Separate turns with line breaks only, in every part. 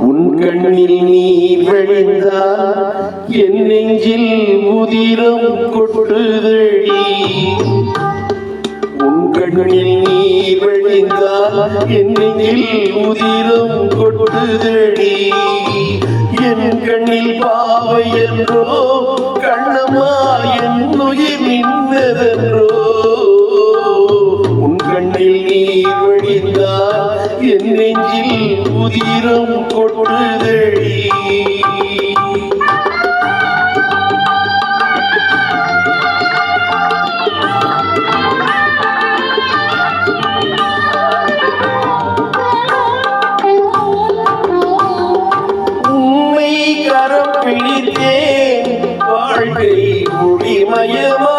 உன் கண்ணில் நீர் வழிந்தால் என் நெஞ்சில் உதிரம் கொட்டுதடி. உன் கண்ணில் நீர் வழிந்தால் என் நெஞ்சில் உதிரம் கொட்டுதடி. என் கண்ணில் பாவை என்றோ கண்ணம்மா என் உயிர் நின்றதென்றோ. உன் கண்ணில் நீர் வழிந்தால் என் நெஞ்சில் உதிரம் கொட்டுதடி. பிடித்தேன் வாழ்க்கை முடிமயமானதடி.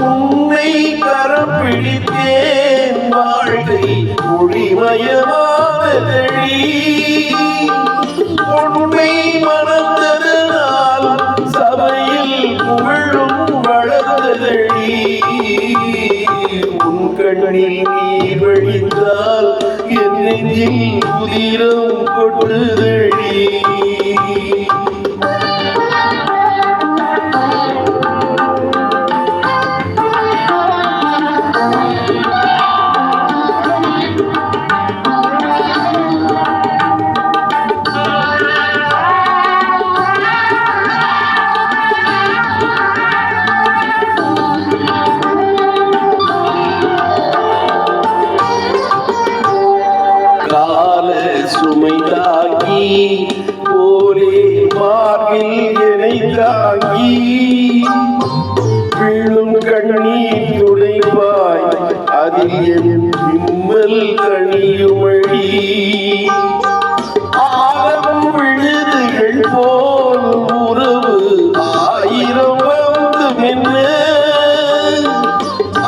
உன்னை கரம் பிடித்தேன் வாழ்க்கை முடிமயமானதடி. உண்மை மறந்ததனால் சபையில் புகழும் வளர்ந்ததடி. உன் கண்ணில் நீர் வழிந்தால் என் நெஞ்சில் உதிரம் கொட்டுதடி. சுமை தாங்கி போலே மார்பில் என்னை தாங்கி விழும் கண்ணீர் துடைப்பாய் அதில் என் விம்மல் கனியுமழி. ஆழம் விழுதுகள் போல் உறவு ஆயிரம் வந்து மென்ன.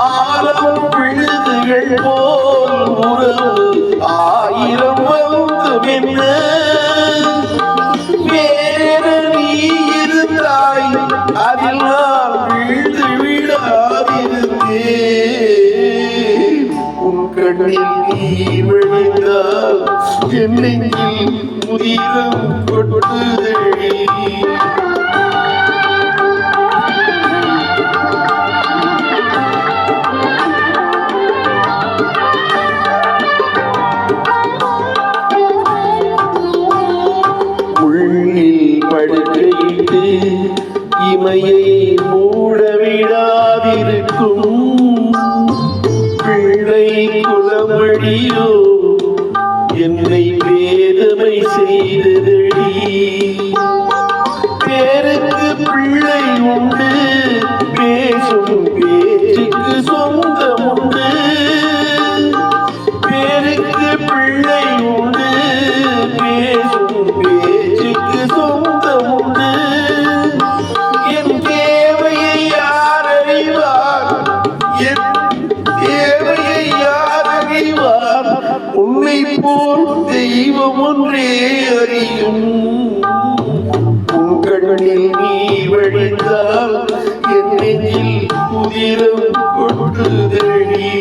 ஆழம் விழுதுகள் போல் உறவு ஆயிரம் வேற நீ இருந்தாய் அதில் நான் வீழ்ந்து விடாதிருந்தேன். உன் கண்ணில் நீர் வழிந்தால் என் நெஞ்சில் உதிரம் கொட்டுதடி. படுக்கையிட்டு இமையை மூட விடாதிருக்கும் பிள்ளை குலமடியோ என்னை வேதமை செய்ததடி. பேருக்கு பிள்ளை உண்டு பேசும் பேச்சுக்கு சொந்தம் உண்டு. பேருக்கு பிள்ளை உண்டு பேசும் பேச்சுக்கு சொந்தம் உண்டு. என் தேவையை யார் அறிவார்? என் தேவையை யார் அறிவார்? உன்னை போல் தெய்வம் ஒன்றே அறியும். உன் கண்ணில் நீர் வழிந்தால் என் நெஞ்சில் உதிரம் கொட்டுதடி.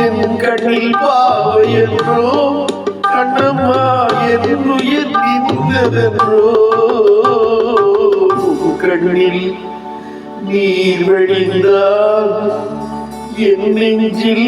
என் கண்ணில் பாவை என்றோ கண்ணம்மா என் உயிர் நின்றதென்றோ. கண்ணில் நீர் வழிந்தால் என் நெஞ்சில்